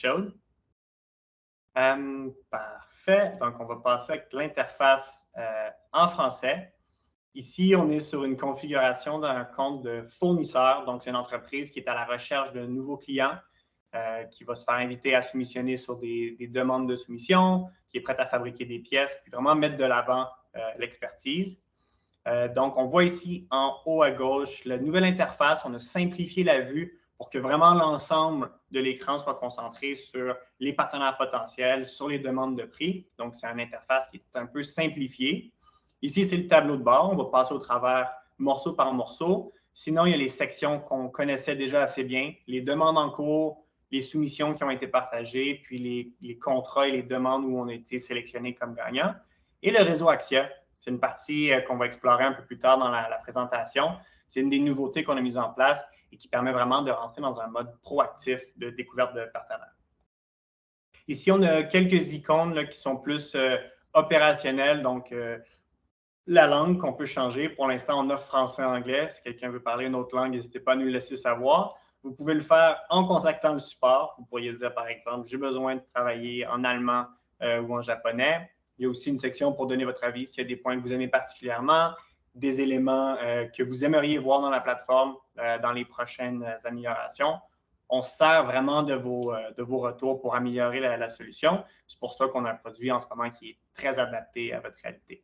chaude. Parfait. Donc, on va passer avec l'interface en français. Ici, on est sur une configuration d'un compte de fournisseur. Donc, c'est une entreprise qui est à la recherche de nouveaux clients, qui va se faire inviter à soumissionner sur des demandes de soumission, qui est prête à fabriquer des pièces, puis vraiment mettre de l'avant l'expertise. Donc, on voit ici en haut à gauche la nouvelle interface. On a simplifié la vue pour que vraiment l'ensemble de l'écran soit concentré sur les partenaires potentiels, sur les demandes de prix. Donc, c'est une interface qui est un peu simplifiée. Ici, c'est le tableau de bord. On va passer au travers morceau par morceau. Sinon, il y a les sections qu'on connaissait déjà assez bien, les demandes en cours, les soumissions qui ont été partagées, puis les contrats et les demandes où on a été sélectionné comme gagnant. Et le réseau Axia, c'est une partie qu'on va explorer un peu plus tard dans la présentation. C'est une des nouveautés qu'on a mises en place et qui permet vraiment de rentrer dans un mode proactif de découverte de partenaires. Ici, on a quelques icônes là, qui sont plus opérationnelles, donc la langue qu'on peut changer. Pour l'instant, on offre français-anglais. Si quelqu'un veut parler une autre langue, n'hésitez pas à nous le laisser savoir. Vous pouvez le faire en contactant le support. Vous pourriez dire, par exemple, j'ai besoin de travailler en allemand ou en japonais. Il y a aussi une section pour donner votre avis s'il y a des points que vous aimez particulièrement, des éléments que vous aimeriez voir dans la plateforme dans les prochaines améliorations. On se sert vraiment de vos retours pour améliorer la solution. C'est pour ça qu'on a un produit en ce moment qui est très adapté à votre réalité.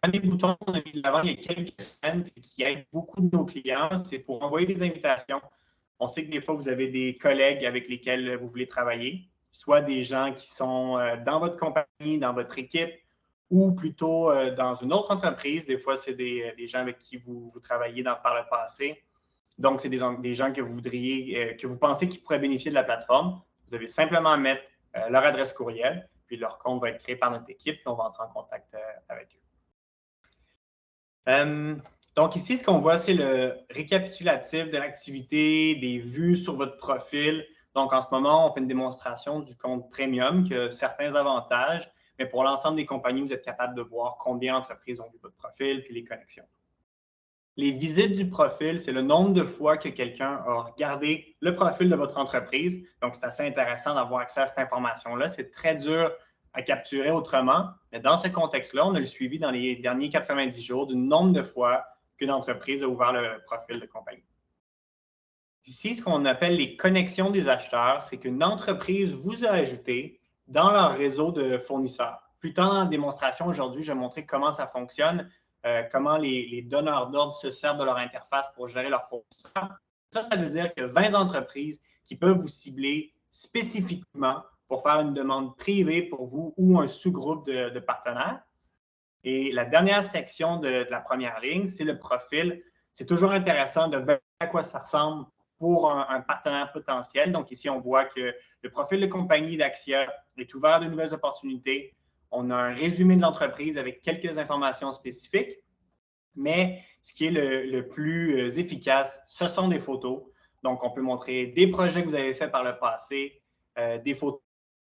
Un des boutons qu'on a mis de l'avant il y a quelques semaines et qui aide beaucoup de nos clients, c'est pour envoyer des invitations. On sait que des fois, vous avez des collègues avec lesquels vous voulez travailler, soit des gens qui sont dans votre compagnie, dans votre équipe, ou plutôt dans une autre entreprise. Des fois, c'est des gens avec qui vous travaillez par le passé. Donc, c'est des gens que vous voudriez, que vous pensez qu'ils pourraient bénéficier de la plateforme. Vous avez simplement à mettre leur adresse courriel, puis leur compte va être créé par notre équipe, puis on va entrer en contact avec eux. Donc ici, ce qu'on voit, c'est le récapitulatif de l'activité, des vues sur votre profil. Donc en ce moment, on fait une démonstration du compte Premium qui a certains avantages, mais pour l'ensemble des compagnies, vous êtes capable de voir combien d'entreprises ont vu votre profil puis les connexions. Les visites du profil, c'est le nombre de fois que quelqu'un a regardé le profil de votre entreprise. Donc c'est assez intéressant d'avoir accès à cette information-là. C'est très dur à capturer autrement. Mais dans ce contexte-là, on a le suivi dans les derniers 90 jours du nombre de fois qu'une entreprise a ouvert le profil de compagnie. Ici, ce qu'on appelle les connexions des acheteurs, c'est qu'une entreprise vous a ajouté dans leur réseau de fournisseurs. Plus tard dans la démonstration aujourd'hui, je vais montrer comment ça fonctionne, comment les donneurs d'ordre se servent de leur interface pour gérer leurs fournisseurs. Ça veut dire que 20 entreprises qui peuvent vous cibler spécifiquement pour faire une demande privée pour vous ou un sous-groupe de partenaires. Et la dernière section de la première ligne, c'est le profil. C'est toujours intéressant de voir à quoi ça ressemble pour un partenaire potentiel. Donc ici, on voit que le profil de compagnie d'Axia est ouvert de nouvelles opportunités. On a un résumé de l'entreprise avec quelques informations spécifiques. Mais ce qui est le plus efficace, ce sont des photos. Donc, on peut montrer des projets que vous avez faits par le passé, des photos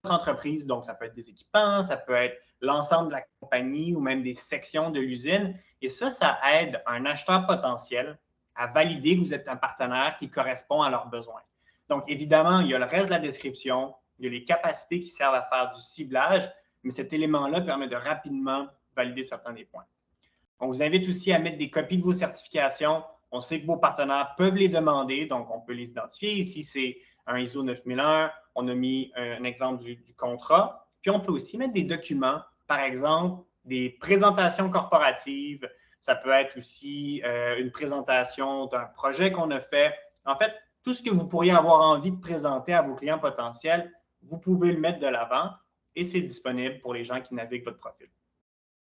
entreprise, donc ça peut être des équipements, ça peut être l'ensemble de la compagnie ou même des sections de l'usine. Et ça aide un acheteur potentiel à valider que vous êtes un partenaire qui correspond à leurs besoins. Donc, évidemment, il y a le reste de la description, il y a les capacités qui servent à faire du ciblage, mais cet élément-là permet de rapidement valider certains des points. On vous invite aussi à mettre des copies de vos certifications. On sait que vos partenaires peuvent les demander, donc on peut les identifier. Ici, c'est un ISO 9001. On a mis un exemple du contrat. Puis, on peut aussi mettre des documents, par exemple, des présentations corporatives. Ça peut être aussi une présentation d'un projet qu'on a fait. En fait, tout ce que vous pourriez avoir envie de présenter à vos clients potentiels, vous pouvez le mettre de l'avant et c'est disponible pour les gens qui naviguent votre profil.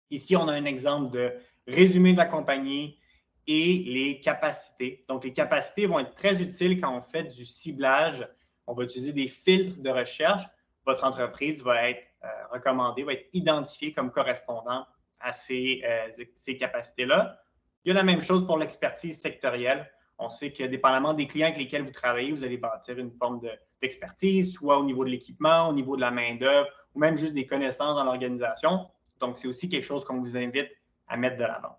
Ici, on a un exemple de résumé de la compagnie et les capacités. Donc, les capacités vont être très utiles quand on fait du ciblage. On va utiliser des filtres de recherche. Votre entreprise va être recommandée, va être identifiée comme correspondant à ces capacités-là. Il y a la même chose pour l'expertise sectorielle. On sait que dépendamment des clients avec lesquels vous travaillez, vous allez bâtir une forme d'expertise, soit au niveau de l'équipement, au niveau de la main-d'œuvre, ou même juste des connaissances dans l'organisation. Donc, c'est aussi quelque chose qu'on vous invite à mettre de l'avant.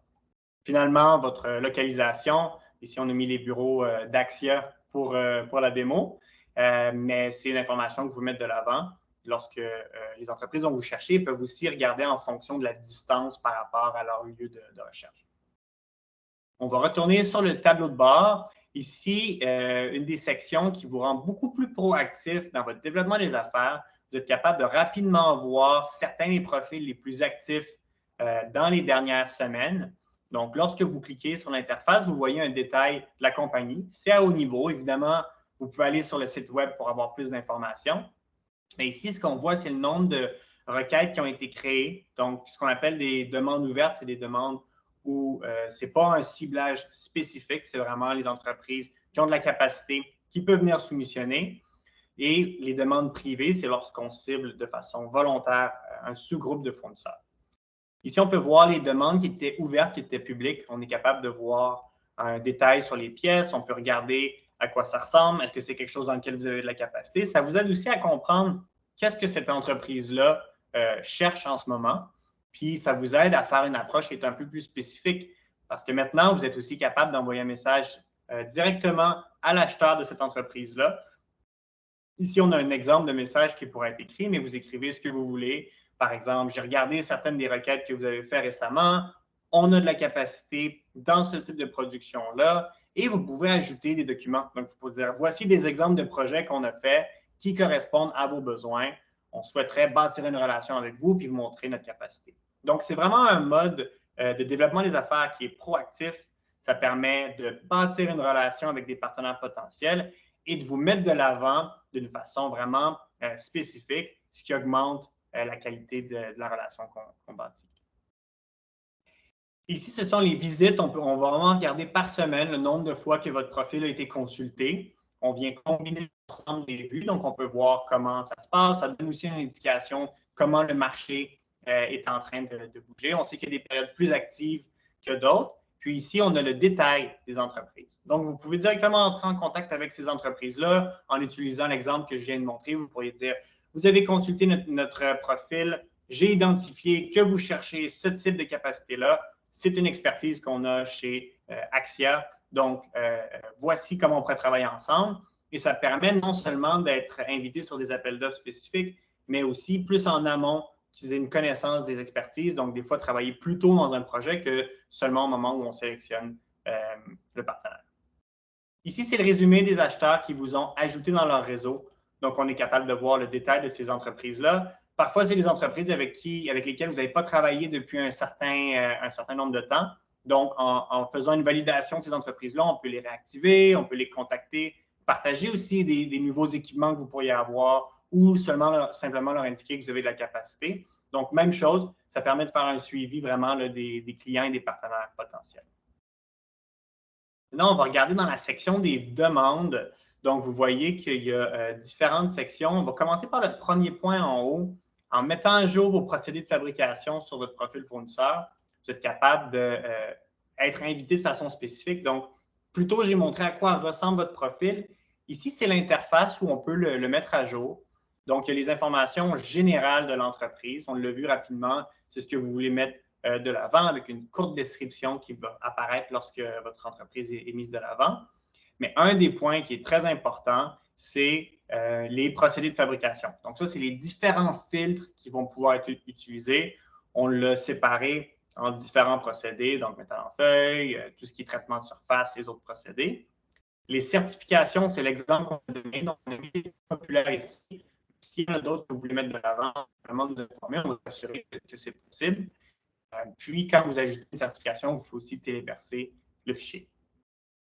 Finalement, votre localisation. Ici, on a mis les bureaux d'Axia pour la démo. mais c'est une information que vous mettez de l'avant. Lorsque les entreprises vont vous chercher, ils peuvent aussi regarder en fonction de la distance par rapport à leur lieu de recherche. On va retourner sur le tableau de bord. Ici, une des sections qui vous rend beaucoup plus proactif dans votre développement des affaires. Vous êtes capable de rapidement voir certains des profils les plus actifs dans les dernières semaines. Donc, lorsque vous cliquez sur l'interface, vous voyez un détail de la compagnie. C'est à haut niveau. Évidemment, vous pouvez aller sur le site web pour avoir plus d'informations. Mais ici, ce qu'on voit, c'est le nombre de requêtes qui ont été créées. Donc, ce qu'on appelle des demandes ouvertes, c'est des demandes où ce n'est pas un ciblage spécifique, c'est vraiment les entreprises qui ont de la capacité, qui peuvent venir soumissionner. Et les demandes privées, c'est lorsqu'on cible de façon volontaire un sous-groupe de fournisseurs. Ici, on peut voir les demandes qui étaient ouvertes, qui étaient publiques. On est capable de voir un détail sur les pièces. On peut regarder à quoi ça ressemble. Est-ce que c'est quelque chose dans lequel vous avez de la capacité? Ça vous aide aussi à comprendre qu'est-ce que cette entreprise-là cherche en ce moment. Puis, ça vous aide à faire une approche qui est un peu plus spécifique parce que maintenant, vous êtes aussi capable d'envoyer un message directement à l'acheteur de cette entreprise-là. Ici, on a un exemple de message qui pourrait être écrit, mais vous écrivez ce que vous voulez. Par exemple, j'ai regardé certaines des requêtes que vous avez faites récemment. On a de la capacité dans ce type de production-là et vous pouvez ajouter des documents. Donc, vous pouvez dire, voici des exemples de projets qu'on a faits qui correspondent à vos besoins. On souhaiterait bâtir une relation avec vous puis vous montrer notre capacité. Donc, c'est vraiment un mode de développement des affaires qui est proactif. Ça permet de bâtir une relation avec des partenaires potentiels et de vous mettre de l'avant d'une façon vraiment spécifique, ce qui augmente la qualité de la relation qu'on bâtit. Ici, ce sont les visites. On va vraiment regarder par semaine le nombre de fois que votre profil a été consulté. On vient combiner l'ensemble des vues, donc on peut voir comment ça se passe. Ça donne aussi une indication comment le marché est en train de bouger. On sait qu'il y a des périodes plus actives que d'autres. Puis ici, on a le détail des entreprises. Donc, vous pouvez directement entrer en contact avec ces entreprises-là en utilisant l'exemple que je viens de montrer. Vous pourriez dire, vous avez consulté notre profil, j'ai identifié que vous cherchez ce type de capacité-là. C'est une expertise qu'on a chez Axia. Donc, voici comment on pourrait travailler ensemble. Et ça permet non seulement d'être invité sur des appels d'offres spécifiques, mais aussi plus en amont qu'ils aient une connaissance des expertises. Donc, des fois, travailler plus tôt dans un projet que seulement au moment où on sélectionne le partenaire. Ici, c'est le résumé des acheteurs qui vous ont ajouté dans leur réseau. Donc, on est capable de voir le détail de ces entreprises-là. Parfois, c'est des entreprises avec lesquelles vous n'avez pas travaillé depuis un certain nombre de temps. Donc, en faisant une validation de ces entreprises-là, on peut les réactiver, on peut les contacter, partager aussi des nouveaux équipements que vous pourriez avoir ou simplement leur indiquer que vous avez de la capacité. Donc, même chose, ça permet de faire un suivi vraiment là, des clients et des partenaires potentiels. Maintenant, on va regarder dans la section des demandes. Donc, vous voyez qu'il y a différentes sections. On va commencer par le premier point en haut. En mettant à jour vos procédés de fabrication sur votre profil fournisseur, vous êtes capable d'être invité de façon spécifique. Donc, plus tôt, j'ai montré à quoi ressemble votre profil. Ici, c'est l'interface où on peut le mettre à jour. Donc, il y a les informations générales de l'entreprise. On l'a vu rapidement. C'est ce que vous voulez mettre de l'avant avec une courte description qui va apparaître lorsque votre entreprise est mise de l'avant. Mais un des points qui est très important, c'est les procédés de fabrication. Donc, ça, c'est les différents filtres qui vont pouvoir être utilisés. On l'a séparé en différents procédés, donc métal en feuille, tout ce qui est traitement de surface, les autres procédés. Les certifications, c'est l'exemple qu'on a donné. Donc, on a mis les populaires ici. S'il y en a d'autres que vous voulez mettre de l'avant, vraiment nous informer, on va s'assurer que c'est possible. Puis, quand vous ajoutez une certification, vous pouvez aussi téléverser le fichier.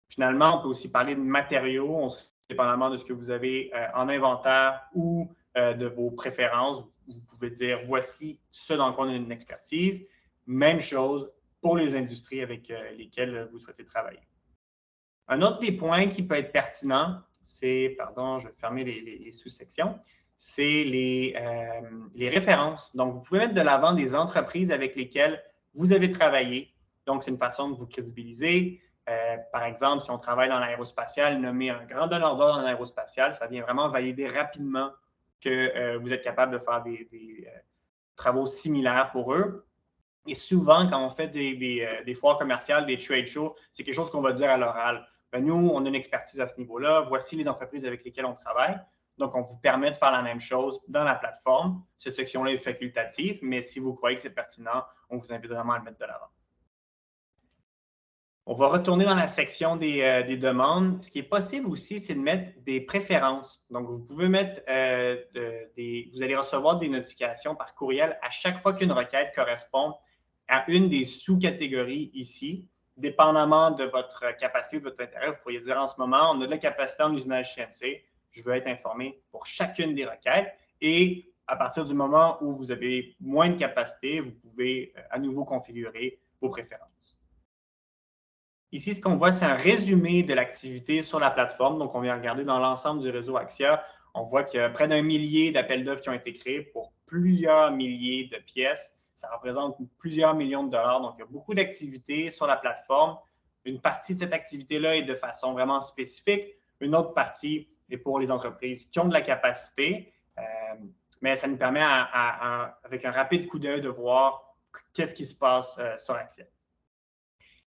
Finalement, on peut aussi parler de matériaux, dépendamment de ce que vous avez en inventaire ou de vos préférences. Vous pouvez dire, voici ce dans quoi on a une expertise. Même chose pour les industries avec lesquelles vous souhaitez travailler. Un autre des points qui peut être pertinent, c'est, pardon, je vais fermer les sous-sections, c'est les références. Donc, vous pouvez mettre de l'avant des entreprises avec lesquelles vous avez travaillé. Donc, c'est une façon de vous crédibiliser. Par exemple, si on travaille dans l'aérospatial, nommer un grand donneur d'ordre dans l'aérospatial, ça vient vraiment valider rapidement que vous êtes capable de faire des travaux similaires pour eux. Et souvent, quand on fait des foires commerciales, des trade shows, c'est quelque chose qu'on va dire à l'oral. nous, on a une expertise à ce niveau-là. Voici les entreprises avec lesquelles on travaille. Donc, on vous permet de faire la même chose dans la plateforme. Cette section-là est facultative, mais si vous croyez que c'est pertinent, on vous invite vraiment à le mettre de l'avant. On va retourner dans la section des demandes. Ce qui est possible aussi, c'est de mettre des préférences. Donc, vous pouvez mettre vous allez recevoir des notifications par courriel à chaque fois qu'une requête correspond à une des sous-catégories ici. Dépendamment de votre capacité, de votre intérêt, vous pourriez dire en ce moment, on a de la capacité en usinage CNC. Je veux être informé pour chacune des requêtes. Et à partir du moment où vous avez moins de capacité, vous pouvez à nouveau configurer vos préférences. Ici, ce qu'on voit, c'est un résumé de l'activité sur la plateforme. Donc, on vient regarder dans l'ensemble du réseau Axia. On voit qu'il y a près d'1 millier d'appels d'offres qui ont été créés pour plusieurs milliers de pièces. Ça représente plusieurs millions de dollars. Donc, il y a beaucoup d'activités sur la plateforme. Une partie de cette activité-là est de façon vraiment spécifique. Une autre partie est pour les entreprises qui ont de la capacité. Mais ça nous permet, avec un rapide coup d'œil, de voir qu'est-ce qui se passe sur Axia.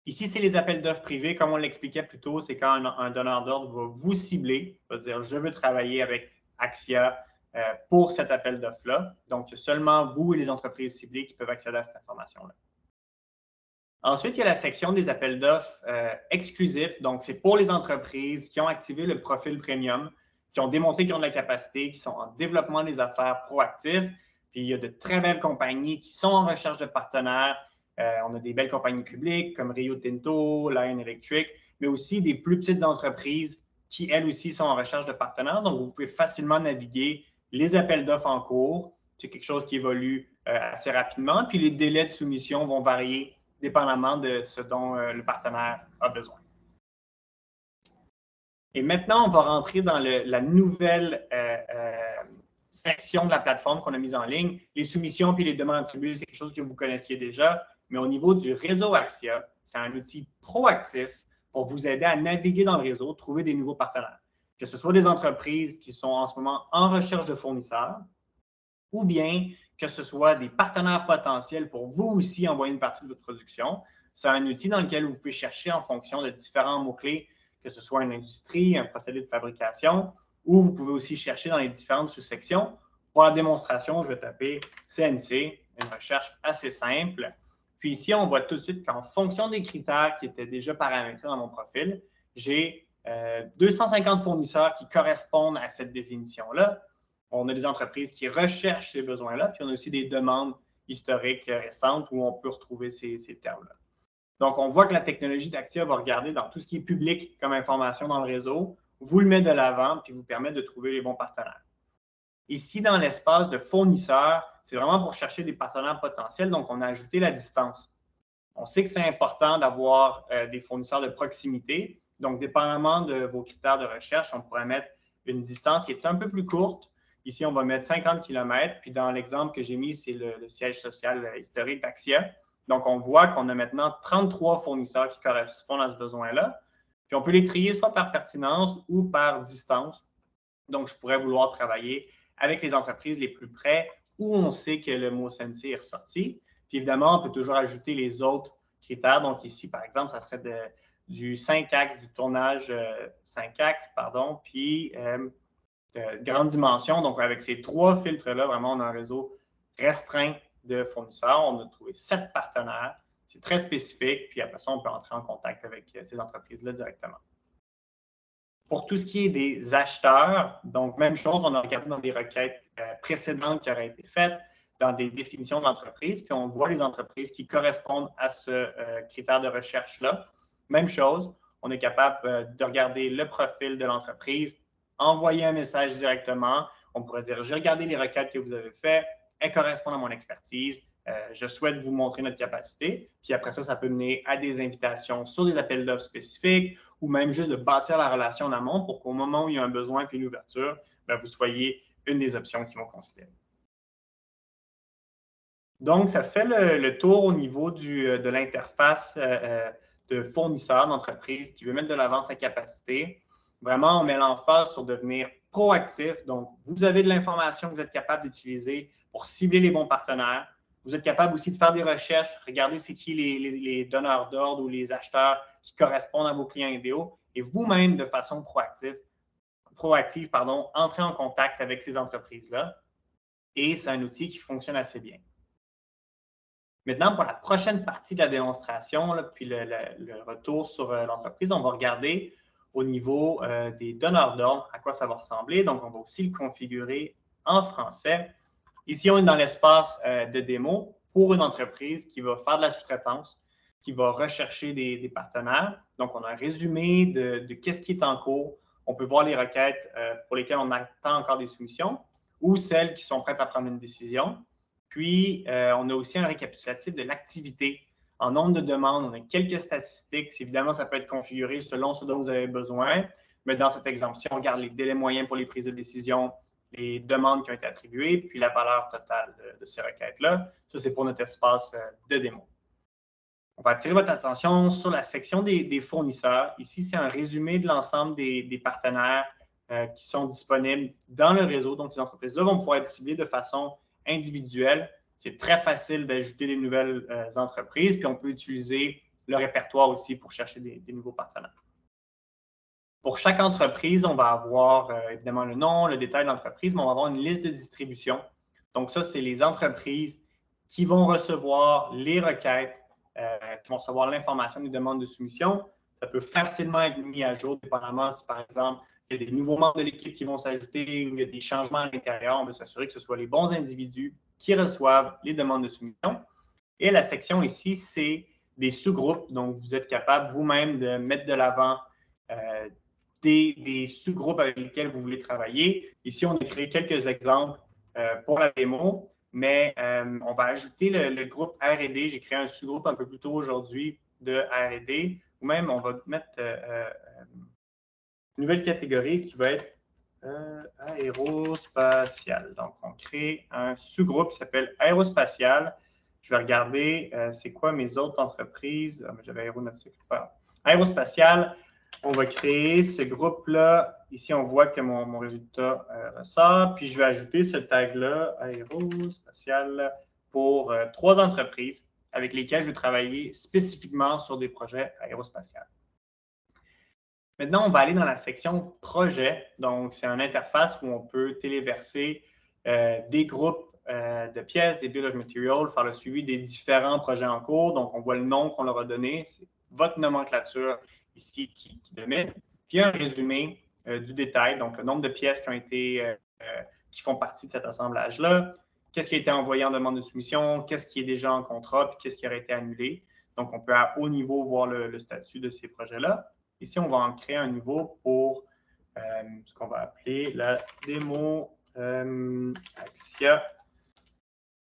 Ici, c'est les appels d'offres privés. Comme on l'expliquait plus tôt, c'est quand un donneur d'ordre va vous cibler, va dire « Je veux travailler avec Axia pour cet appel d'offres-là ». Donc, seulement vous et les entreprises ciblées qui peuvent accéder à cette information-là. Ensuite, il y a la section des appels d'offres exclusifs. Donc, c'est pour les entreprises qui ont activé le profil premium, qui ont démontré qu'ils ont de la capacité, qui sont en développement des affaires proactifs. Puis, il y a de très belles compagnies qui sont en recherche de partenaires. On a des belles compagnies publiques comme Rio Tinto, Lion Electric, mais aussi des plus petites entreprises qui, elles aussi, sont en recherche de partenaires. Donc, vous pouvez facilement naviguer les appels d'offres en cours. C'est quelque chose qui évolue assez rapidement. Puis, les délais de soumission vont varier dépendamment de ce dont le partenaire a besoin. Et maintenant, on va rentrer dans la nouvelle section de la plateforme qu'on a mise en ligne. Les soumissions puis les demandes attribuées, c'est quelque chose que vous connaissiez déjà. Mais au niveau du réseau Axia, c'est un outil proactif pour vous aider à naviguer dans le réseau, trouver des nouveaux partenaires. Que ce soit des entreprises qui sont en ce moment en recherche de fournisseurs ou bien que ce soit des partenaires potentiels pour vous aussi envoyer une partie de votre production. C'est un outil dans lequel vous pouvez chercher en fonction de différents mots-clés, que ce soit une industrie, un procédé de fabrication, ou vous pouvez aussi chercher dans les différentes sous-sections. Pour la démonstration, je vais taper CNC, une recherche assez simple. Puis ici, on voit tout de suite qu'en fonction des critères qui étaient déjà paramétrés dans mon profil, j'ai 250 fournisseurs qui correspondent à cette définition-là. On a des entreprises qui recherchent ces besoins-là, puis on a aussi des demandes historiques récentes où on peut retrouver ces termes-là. Donc, on voit que la technologie d'Axia va regarder dans tout ce qui est public comme information dans le réseau, vous le met de l'avant, puis vous permet de trouver les bons partenaires. Ici, dans l'espace de fournisseurs, c'est vraiment pour chercher des partenaires potentiels, donc on a ajouté la distance. On sait que c'est important d'avoir des fournisseurs de proximité, donc dépendamment de vos critères de recherche, on pourrait mettre une distance qui est un peu plus courte. Ici, on va mettre 50 km, puis dans l'exemple que j'ai mis, c'est le siège social historique d'Axia. Donc, on voit qu'on a maintenant 33 fournisseurs qui correspondent à ce besoin-là. Puis, on peut les trier soit par pertinence ou par distance. Donc, je pourrais vouloir travailler avec les entreprises les plus près où on sait que le mot CNC est ressorti. Puis, évidemment, on peut toujours ajouter les autres critères. Donc, ici, par exemple, ça serait du 5 axes, du tournage 5 axes, pardon, puis de grande dimension. Donc, avec ces 3 filtres-là, vraiment, on a un réseau restreint de fournisseurs. On a trouvé 7 partenaires. C'est très spécifique. Puis après ça, on peut entrer en contact avec ces entreprises-là directement. Pour tout ce qui est des acheteurs, donc même chose, on a regardé dans des requêtes précédentes qui auraient été faites, dans des définitions d'entreprise, puis on voit les entreprises qui correspondent à ce critère de recherche-là. Même chose, on est capable de regarder le profil de l'entreprise, envoyer un message directement. On pourrait dire, j'ai regardé les requêtes que vous avez faites, elles correspondent à mon expertise, je souhaite vous montrer notre capacité. Puis après ça, ça peut mener à des invitations sur des appels d'offres spécifiques ou même juste de bâtir la relation en amont pour qu'au moment où il y a un besoin puis une ouverture, vous soyez une des options qu'ils vont considérer. Donc, ça fait le tour au niveau de l'interface de fournisseur d'entreprise qui veut mettre de l'avant sa capacité. Vraiment, on met l'emphase sur devenir proactif. Donc, vous avez de l'information que vous êtes capable d'utiliser pour cibler les bons partenaires. Vous êtes capable aussi de faire des recherches, regarder c'est qui les donneurs d'ordre ou les acheteurs qui correspondent à vos clients idéaux et vous-même, de façon proactive, entrer en contact avec ces entreprises-là. Et c'est un outil qui fonctionne assez bien. Maintenant, pour la prochaine partie de la démonstration, là, puis le retour sur l'entreprise, on va regarder au niveau des donneurs d'ordre à quoi ça va ressembler. Donc, on va aussi le configurer en français. Ici, on est dans l'espace de démo pour une entreprise qui va faire de la sous-traitance, qui va rechercher des partenaires. Donc, on a un résumé de qu'est-ce qui est en cours. On peut voir les requêtes pour lesquelles on attend encore des soumissions ou celles qui sont prêtes à prendre une décision. Puis, on a aussi un récapitulatif de l'activité en nombre de demandes. On a quelques statistiques. Évidemment, ça peut être configuré selon ce dont vous avez besoin. Mais dans cet exemple, si on regarde les délais moyens pour les prises de décision, les demandes qui ont été attribuées, puis la valeur totale de ces requêtes-là, ça, c'est pour notre espace de démo. On va attirer votre attention sur la section des fournisseurs. Ici, c'est un résumé de l'ensemble des partenaires qui sont disponibles dans le réseau. Donc, ces entreprises-là vont pouvoir être ciblées de façon individuelle. C'est très facile d'ajouter des nouvelles entreprises, puis on peut utiliser le répertoire aussi pour chercher des nouveaux partenaires. Pour chaque entreprise, on va avoir évidemment le nom, le détail de l'entreprise, mais on va avoir une liste de distribution. Donc, ça, c'est les entreprises qui vont recevoir les requêtes, qui vont recevoir l'information des demandes de soumission. Ça peut facilement être mis à jour, dépendamment si, par exemple, il y a des nouveaux membres de l'équipe qui vont s'ajouter ou il y a des changements à l'intérieur. On veut s'assurer que ce soit les bons individus qui reçoivent les demandes de soumission. Et la section ici, c'est des sous-groupes. Donc, vous êtes capable vous-même de mettre de l'avant des sous-groupes avec lesquels vous voulez travailler. Ici, on a créé quelques exemples pour la démo, mais on va ajouter le groupe R&D. J'ai créé un sous-groupe un peu plus tôt aujourd'hui de R&D, ou même on va mettre une nouvelle catégorie qui va être aérospatial. Donc, on crée un sous-groupe qui s'appelle aérospatial. Je vais regarder c'est quoi mes autres entreprises. J'avais aéronautique. Aérospatial. On va créer ce groupe-là. Ici, on voit que mon résultat ressort. Puis, je vais ajouter ce tag-là, aérospatial, pour 3 entreprises avec lesquelles je vais travailler spécifiquement sur des projets aérospatiaux. Maintenant, on va aller dans la section projet. Donc, c'est une interface où on peut téléverser des groupes de pièces, des bill of material, faire le suivi des différents projets en cours. Donc, on voit le nom qu'on leur a donné. C'est votre nomenclature ici qui domine. Puis, un résumé du détail, donc le nombre de pièces qui font partie de cet assemblage-là, qu'est-ce qui a été envoyé en demande de soumission, qu'est-ce qui est déjà en contrat, puis qu'est-ce qui aurait été annulé. Donc, on peut à haut niveau voir le statut de ces projets-là. Ici, on va en créer un nouveau pour ce qu'on va appeler la démo Axia.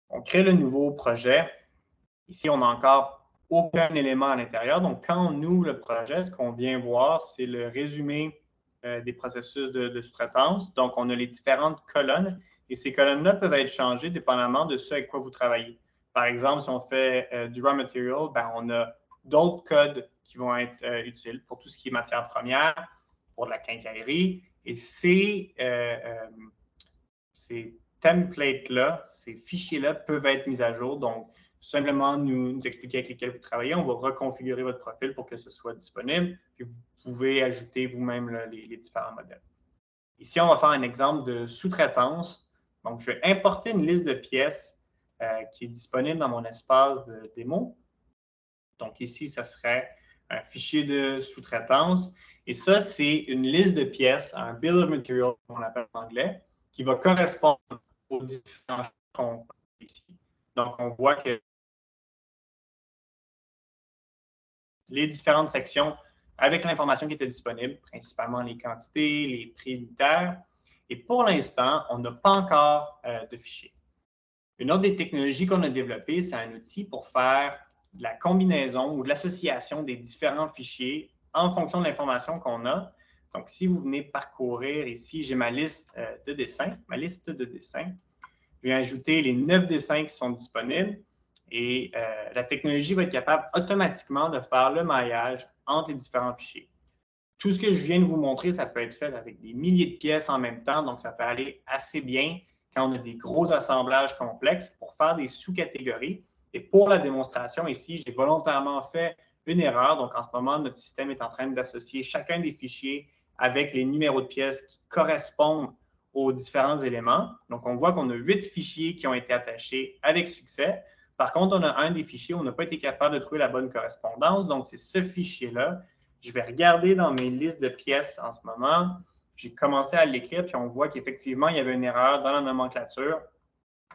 On crée le nouveau projet. Ici, on n'a encore aucun élément à l'intérieur. Donc, quand on ouvre le projet, ce qu'on vient voir, c'est le résumé des processus de sous-traitance. Donc, on a les différentes colonnes et ces colonnes-là peuvent être changées dépendamment de ce avec quoi vous travaillez. Par exemple, si on fait du raw material, ben, on a d'autres codes qui vont être utiles pour tout ce qui est matière première, pour de la quincaillerie. Et ces templates-là, ces fichiers-là peuvent être mis à jour. Donc, simplement nous expliquer avec lesquels vous travaillez. On va reconfigurer votre profil pour que ce soit disponible. Puis vous pouvez ajouter vous-même les différents modèles. Ici, on va faire un exemple de sous-traitance. Donc, je vais importer une liste de pièces qui est disponible dans mon espace de démo. Donc, ici, ça serait un fichier de sous-traitance. Et ça, c'est une liste de pièces, un bill of material, comme on l'appelle en anglais, qui va correspondre aux différents qu'on voit ici. Donc, on voit que les différentes sections avec l'information qui était disponible, principalement les quantités, les prix unitaires. Et pour l'instant, on n'a pas encore de fichier. Une autre des technologies qu'on a développées, c'est un outil pour faire de la combinaison ou de l'association des différents fichiers en fonction de l'information qu'on a. Donc, si vous venez parcourir ici, j'ai ma liste de dessins. Je vais ajouter les 9 dessins qui sont disponibles et la technologie va être capable automatiquement de faire le maillage entre les différents fichiers. Tout ce que je viens de vous montrer, ça peut être fait avec des milliers de pièces en même temps, donc ça peut aller assez bien quand on a des gros assemblages complexes pour faire des sous-catégories. Et pour la démonstration ici, j'ai volontairement fait une erreur. Donc, en ce moment, notre système est en train d'associer chacun des fichiers avec les numéros de pièces qui correspondent aux différents éléments. Donc, on voit qu'on a 8 fichiers qui ont été attachés avec succès. Par contre, on a un des fichiers où on n'a pas été capable de trouver la bonne correspondance. Donc, c'est ce fichier-là. Je vais regarder dans mes listes de pièces en ce moment. J'ai commencé à l'écrire, puis on voit qu'effectivement, il y avait une erreur dans la nomenclature.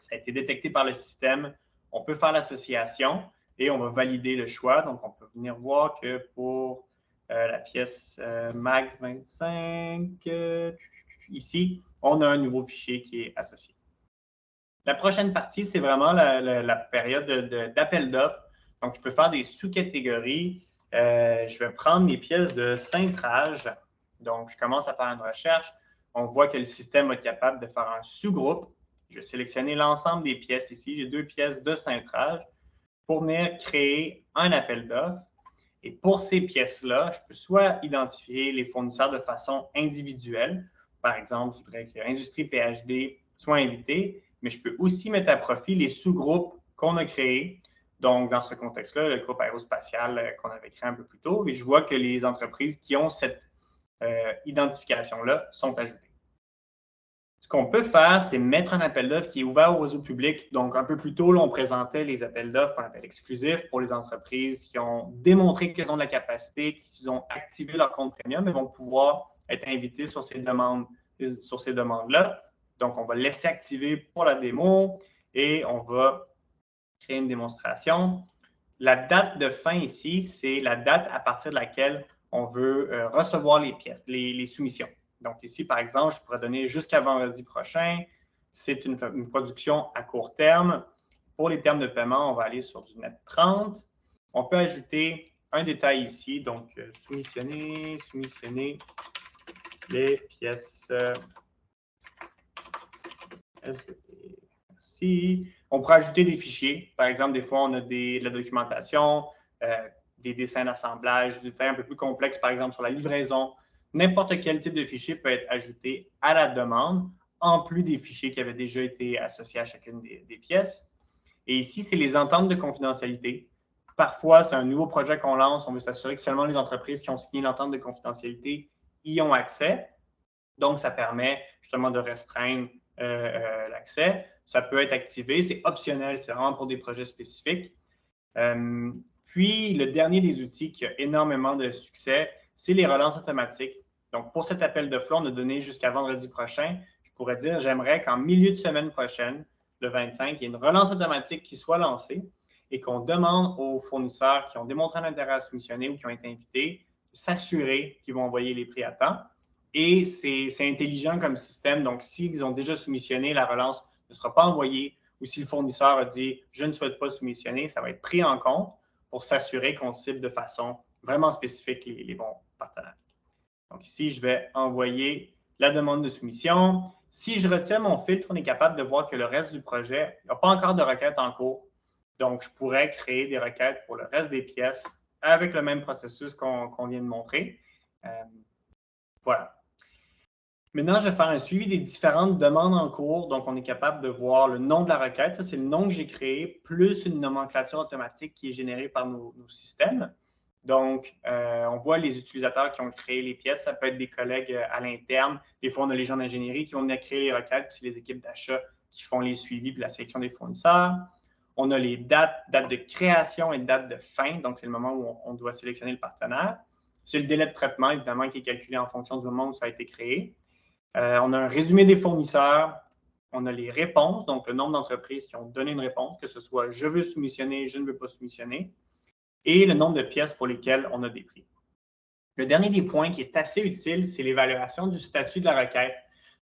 Ça a été détecté par le système. On peut faire l'association et on va valider le choix. Donc, on peut venir voir que pour la pièce MAG 25, ici, on a un nouveau fichier qui est associé. La prochaine partie, c'est vraiment la période d'appel d'offres. Donc, je peux faire des sous-catégories. Je vais prendre mes pièces de cintrage. Donc, je commence à faire une recherche. On voit que le système est capable de faire un sous-groupe. Je vais sélectionner l'ensemble des pièces ici. J'ai 2 pièces de cintrage pour venir créer un appel d'offres. Et pour ces pièces-là, je peux soit identifier les fournisseurs de façon individuelle. Par exemple, je voudrais que Industrie PhD soit invité, mais je peux aussi mettre à profit les sous-groupes qu'on a créés. Donc, dans ce contexte-là, le groupe aérospatial qu'on avait créé un peu plus tôt, et je vois que les entreprises qui ont cette identification-là sont ajoutées. Ce qu'on peut faire, c'est mettre un appel d'offres qui est ouvert au réseau public. Donc, un peu plus tôt, là, on présentait les appels d'offres qu'on appelle exclusifs pour les entreprises qui ont démontré qu'elles ont de la capacité, qu'ils ont activé leur compte premium et vont pouvoir être invités sur ces demandes-là. Donc, on va laisser activer pour la démo et on va créer une démonstration. La date de fin ici, c'est la date à partir de laquelle on veut recevoir les pièces, les soumissions. Donc ici, par exemple, je pourrais donner jusqu'à vendredi prochain. C'est une production à court terme. Pour les termes de paiement, on va aller sur du net 30. On peut ajouter un détail ici. Donc, soumissionner les pièces. Merci. On pourrait ajouter des fichiers. Par exemple, des fois, on a de la documentation, des dessins d'assemblage, des détails un peu plus complexes, par exemple, sur la livraison. N'importe quel type de fichier peut être ajouté à la demande, en plus des fichiers qui avaient déjà été associés à chacune des pièces. Et ici, c'est les ententes de confidentialité. Parfois, c'est un nouveau projet qu'on lance. On veut s'assurer que seulement les entreprises qui ont signé l'entente de confidentialité y ont accès. Donc, ça permet justement de restreindre l'accès. Ça peut être activé. C'est optionnel. C'est vraiment pour des projets spécifiques. Puis, le dernier des outils qui a énormément de succès, c'est les relances automatiques. Donc, pour cet appel d'offres-là, on a donné jusqu'à vendredi prochain. Je pourrais dire, j'aimerais qu'en milieu de semaine prochaine, le 25, il y ait une relance automatique qui soit lancée et qu'on demande aux fournisseurs qui ont démontré un intérêt à soumissionner ou qui ont été invités de s'assurer qu'ils vont envoyer les prix à temps. Et c'est intelligent comme système. Donc, s'ils ont déjà soumissionné, la relance ne sera pas envoyée ou si le fournisseur a dit « je ne souhaite pas soumissionner », ça va être pris en compte pour s'assurer qu'on cible de façon vraiment spécifique les bons partenaires. Donc ici, je vais envoyer la demande de soumission. Si je retiens mon filtre, on est capable de voir que le reste du projet, il n'y a pas encore de requête en cours. Donc, je pourrais créer des requêtes pour le reste des pièces avec le même processus qu'on vient de montrer. Voilà. Maintenant, je vais faire un suivi des différentes demandes en cours. Donc, on est capable de voir le nom de la requête. Ça, c'est le nom que j'ai créé, plus une nomenclature automatique qui est générée par nos systèmes. Donc, on voit les utilisateurs qui ont créé les pièces. Ça peut être des collègues à l'interne. Des fois, on a les gens d'ingénierie qui vont venir créer les requêtes, puis c'est les équipes d'achat qui font les suivis puis la sélection des fournisseurs. On a les dates de création et dates de fin. Donc, c'est le moment où on doit sélectionner le partenaire. C'est le délai de traitement, évidemment, qui est calculé en fonction du moment où ça a été créé. On a un résumé des fournisseurs. On a les réponses, donc le nombre d'entreprises qui ont donné une réponse, que ce soit « je veux soumissionner »,« je ne veux pas soumissionner », et le nombre de pièces pour lesquelles on a des prix. Le dernier des points qui est assez utile, c'est l'évaluation du statut de la requête.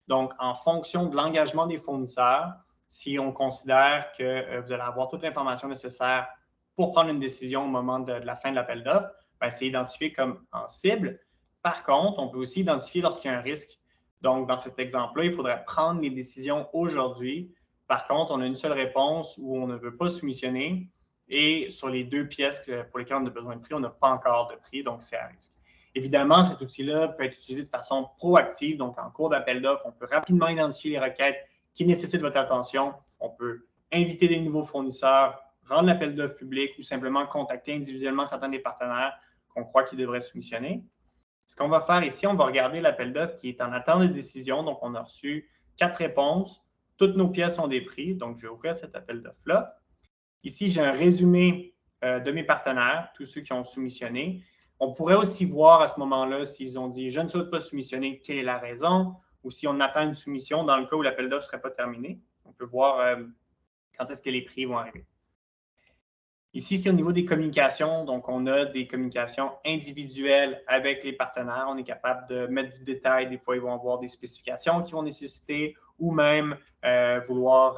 Donc, en fonction de l'engagement des fournisseurs, si on considère que vous allez avoir toute l'information nécessaire pour prendre une décision au moment de la fin de l'appel d'offres, c'est identifié comme en cible. Par contre, on peut aussi identifier lorsqu'il y a un risque. Donc, dans cet exemple-là, il faudrait prendre les décisions aujourd'hui. Par contre, on a une seule réponse où on ne veut pas soumissionner. Et sur les 2 pièces pour lesquelles on a besoin de prix, on n'a pas encore de prix, donc c'est à risque. Évidemment, cet outil-là peut être utilisé de façon proactive. Donc, en cours d'appel d'offres, on peut rapidement identifier les requêtes qui nécessitent votre attention. On peut inviter des nouveaux fournisseurs, rendre l'appel d'offres public ou simplement contacter individuellement certains des partenaires qu'on croit qu'ils devraient soumissionner. Ce qu'on va faire ici, on va regarder l'appel d'offres qui est en attente de décision. Donc, on a reçu 4 réponses. Toutes nos pièces ont des prix. Donc, je vais ouvrir cet appel d'offres-là. Ici, j'ai un résumé de mes partenaires, tous ceux qui ont soumissionné. On pourrait aussi voir à ce moment-là s'ils ont dit « Je ne souhaite pas soumissionner, quelle est la raison ?» ou si on attend une soumission dans le cas où l'appel d'offres ne serait pas terminé. On peut voir quand est-ce que les prix vont arriver. Ici, c'est au niveau des communications. Donc, on a des communications individuelles avec les partenaires. On est capable de mettre du détail. Des fois, ils vont avoir des spécifications qui vont nécessiter ou même vouloir,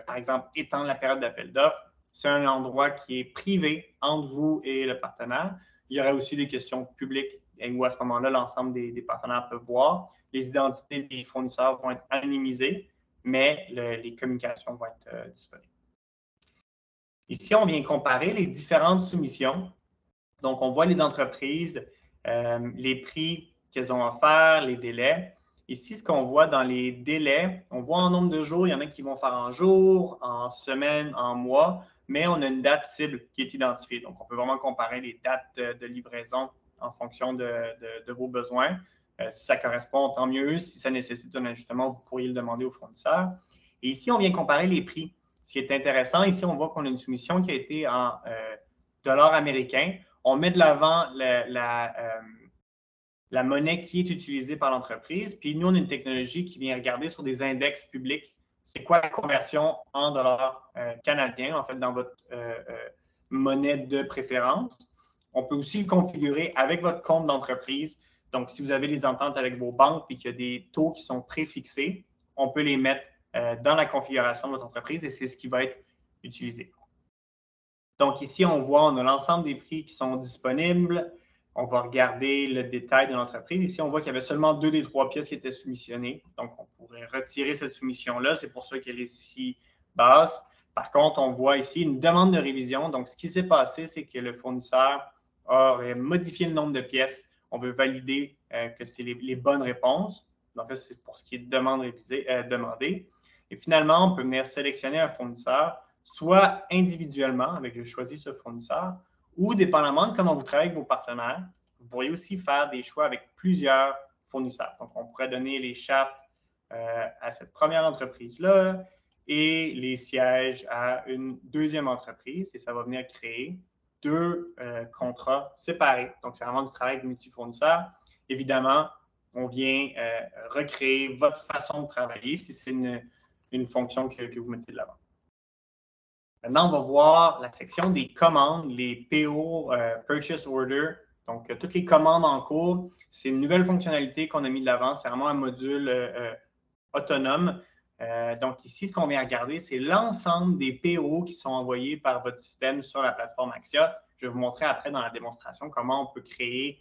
par exemple, étendre la période d'appel d'offres. C'est un endroit qui est privé entre vous et le partenaire. Il y aurait aussi des questions publiques où à ce moment-là, l'ensemble des partenaires peuvent voir. Les identités des fournisseurs vont être anonymisées, mais les communications vont être disponibles. Ici, on vient comparer les différentes soumissions. Donc, on voit les entreprises, les prix qu'elles ont offerts, les délais. Ici, ce qu'on voit dans les délais, on voit en nombre de jours, il y en a qui vont faire en jours, en semaines, en mois, mais on a une date cible qui est identifiée. Donc, on peut vraiment comparer les dates de livraison en fonction de vos besoins. Si ça correspond, tant mieux. Si ça nécessite un ajustement, vous pourriez le demander au fournisseur. Et ici, on vient comparer les prix. Ce qui est intéressant, ici, on voit qu'on a une soumission qui a été en dollars américains. On met de l'avant la monnaie qui est utilisée par l'entreprise. Puis nous, on a une technologie qui vient regarder sur des index publics. C'est quoi la conversion en dollars canadiens, en fait, dans votre monnaie de préférence. On peut aussi le configurer avec votre compte d'entreprise. Donc, si vous avez des ententes avec vos banques et qu'il y a des taux qui sont préfixés, on peut les mettre dans la configuration de votre entreprise et c'est ce qui va être utilisé. Donc ici, on voit, on a l'ensemble des prix qui sont disponibles. On va regarder le détail de l'entreprise. Ici, on voit qu'il y avait seulement 2 des 3 pièces qui étaient soumissionnées. Donc, on pourrait retirer cette soumission-là. C'est pour ça qu'elle est si basse. Par contre, on voit ici une demande de révision. Donc, ce qui s'est passé, c'est que le fournisseur aurait modifié le nombre de pièces. On veut valider que c'est les bonnes réponses. Donc, là, c'est pour ce qui est de demande demandée. Et finalement, on peut venir sélectionner un fournisseur, soit individuellement, avec je choisis ce fournisseur, ou dépendamment de comment vous travaillez avec vos partenaires, vous pourriez aussi faire des choix avec plusieurs fournisseurs. Donc, on pourrait donner les shafts à cette première entreprise-là et les sièges à une deuxième entreprise et ça va venir créer 2 contrats séparés. Donc, c'est vraiment du travail de multifournisseurs. Évidemment, on vient recréer votre façon de travailler si c'est une fonction que vous mettez de l'avant. Maintenant, on va voir la section des commandes, les PO, Purchase Order. Donc, toutes les commandes en cours, c'est une nouvelle fonctionnalité qu'on a mis de l'avant. C'est vraiment un module autonome. Donc, ici, ce qu'on vient regarder, c'est l'ensemble des PO qui sont envoyés par votre système sur la plateforme Axia. Je vais vous montrer après dans la démonstration comment on peut créer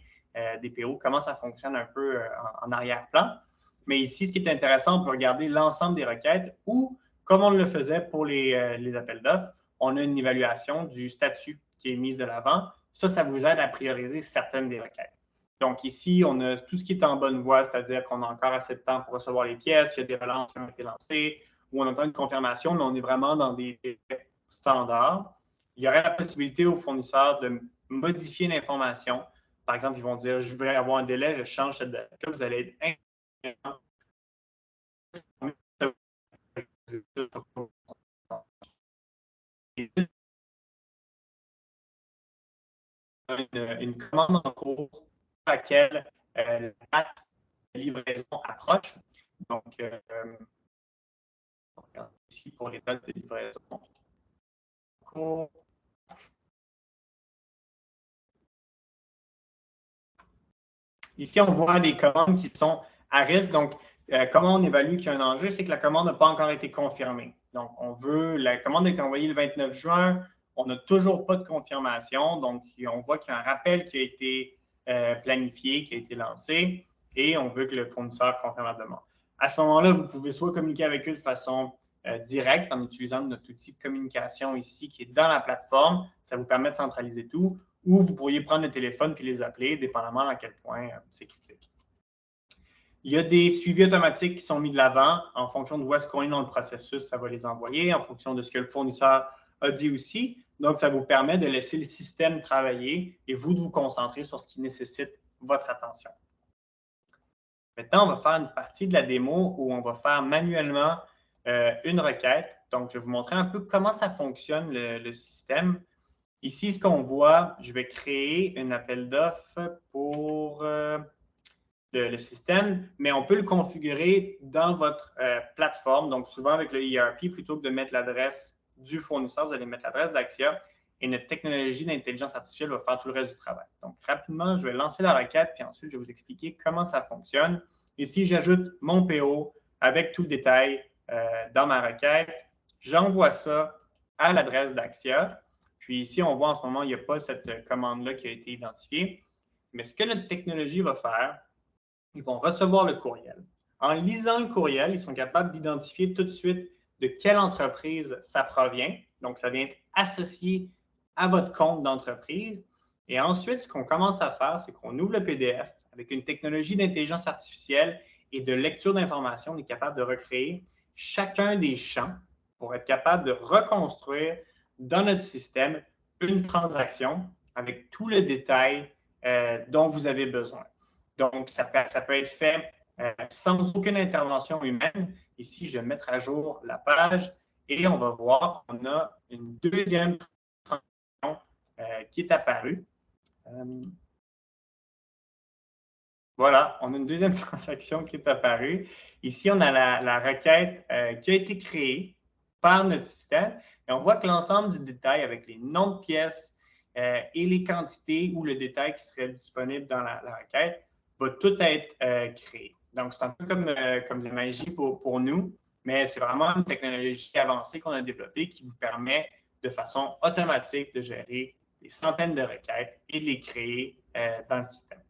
des PO, comment ça fonctionne un peu en arrière-plan. Mais ici, ce qui est intéressant, on peut regarder l'ensemble des requêtes ou, comme on le faisait pour les appels d'offres, on a une évaluation du statut qui est mise de l'avant. Ça vous aide à prioriser certaines des requêtes. Donc ici, on a tout ce qui est en bonne voie, c'est-à-dire qu'on a encore assez de temps pour recevoir les pièces, il y a des relances qui ont été lancées, ou on attend une confirmation, mais on est vraiment dans des standards. Il y aurait la possibilité aux fournisseurs de modifier l'information. Par exemple, ils vont dire, je voudrais avoir un délai, je change cette date-là. Vous allez être une commande en cours à laquelle la date de livraison approche. Donc, ici pour les dates de livraison en cours. Ici, on voit les commandes qui sont à risque. Donc, comment on évalue qu'il y a un enjeu? C'est que la commande n'a pas encore été confirmée. Donc, la commande a été envoyée le 29 juin. On n'a toujours pas de confirmation. Donc, on voit qu'il y a un rappel qui a été planifié, qui a été lancé, et on veut que le fournisseur confirme la demande. À ce moment-là, vous pouvez soit communiquer avec eux de façon directe en utilisant notre outil de communication ici qui est dans la plateforme. Ça vous permet de centraliser tout. Ou vous pourriez prendre le téléphone puis les appeler, dépendamment à quel point c'est critique. Il y a des suivis automatiques qui sont mis de l'avant en fonction de où est-ce qu'on est dans le processus, ça va les envoyer. En fonction de ce que le fournisseur a dit aussi. Donc, ça vous permet de laisser le système travailler et vous de vous concentrer sur ce qui nécessite votre attention. Maintenant, on va faire une partie de la démo où on va faire manuellement une requête. Donc, je vais vous montrer un peu comment ça fonctionne le système. Ici, ce qu'on voit, je vais créer un appel d'offres pour le système, mais on peut le configurer dans votre plateforme. Donc, souvent avec le ERP, plutôt que de mettre l'adresse du fournisseur, vous allez mettre l'adresse d'Axia et notre technologie d'intelligence artificielle va faire tout le reste du travail. Donc, rapidement, je vais lancer la requête, puis ensuite, je vais vous expliquer comment ça fonctionne. Ici, j'ajoute mon PO avec tout le détail dans ma requête. J'envoie ça à l'adresse d'Axia. Puis ici, on voit en ce moment, il n'y a pas cette commande-là qui a été identifiée. Mais ce que notre technologie va faire, ils vont recevoir le courriel. En lisant le courriel, ils sont capables d'identifier tout de suite de quelle entreprise ça provient. Donc, ça vient être associé à votre compte d'entreprise. Et ensuite, ce qu'on commence à faire, c'est qu'on ouvre le PDF avec une technologie d'intelligence artificielle et de lecture d'informations. On est capable de recréer chacun des champs pour être capable de reconstruire dans notre système une transaction avec tout le détail dont vous avez besoin. Donc, ça peut être fait sans aucune intervention humaine. Ici, je vais mettre à jour la page et on va voir qu'on a une deuxième transaction qui est apparue. Voilà, on a une deuxième transaction qui est apparue. Ici, on a la requête qui a été créée par notre système. Et on voit que l'ensemble du détail avec les noms de pièces et les quantités ou le détail qui serait disponible dans la requête va tout être créé. Donc, c'est un peu comme de la magie pour nous, mais c'est vraiment une technologie avancée qu'on a développée qui vous permet de façon automatique de gérer des centaines de requêtes et de les créer dans le système.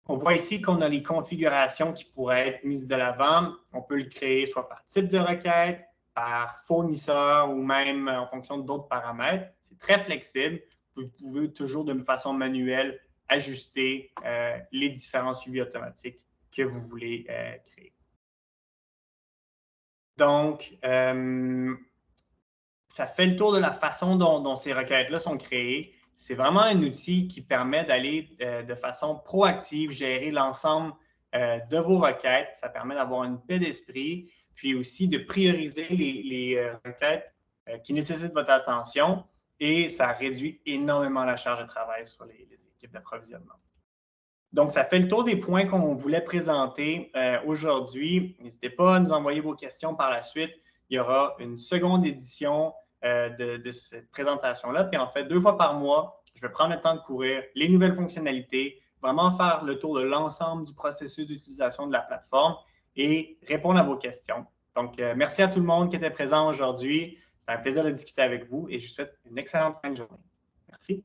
On voit ici qu'on a les configurations qui pourraient être mises de l'avant. On peut le créer soit par type de requête, par fournisseur ou même en fonction d'autres paramètres. C'est très flexible. Vous pouvez toujours de façon manuelle ajuster les différents suivis automatiques que vous voulez créer. Donc, ça fait le tour de la façon dont ces requêtes-là sont créées. C'est vraiment un outil qui permet d'aller de façon proactive gérer l'ensemble de vos requêtes. Ça permet d'avoir une paix d'esprit, puis aussi de prioriser les requêtes qui nécessitent votre attention et ça réduit énormément la charge de travail sur les équipes d'approvisionnement. Donc, ça fait le tour des points qu'on voulait présenter aujourd'hui. N'hésitez pas à nous envoyer vos questions par la suite. Il y aura une seconde édition de cette présentation-là. Puis en fait, 2 fois par mois, je vais prendre le temps de couvrir les nouvelles fonctionnalités, vraiment faire le tour de l'ensemble du processus d'utilisation de la plateforme et répondre à vos questions. Donc, merci à tout le monde qui était présent aujourd'hui. C'est un plaisir de discuter avec vous et je vous souhaite une excellente fin de journée. Merci.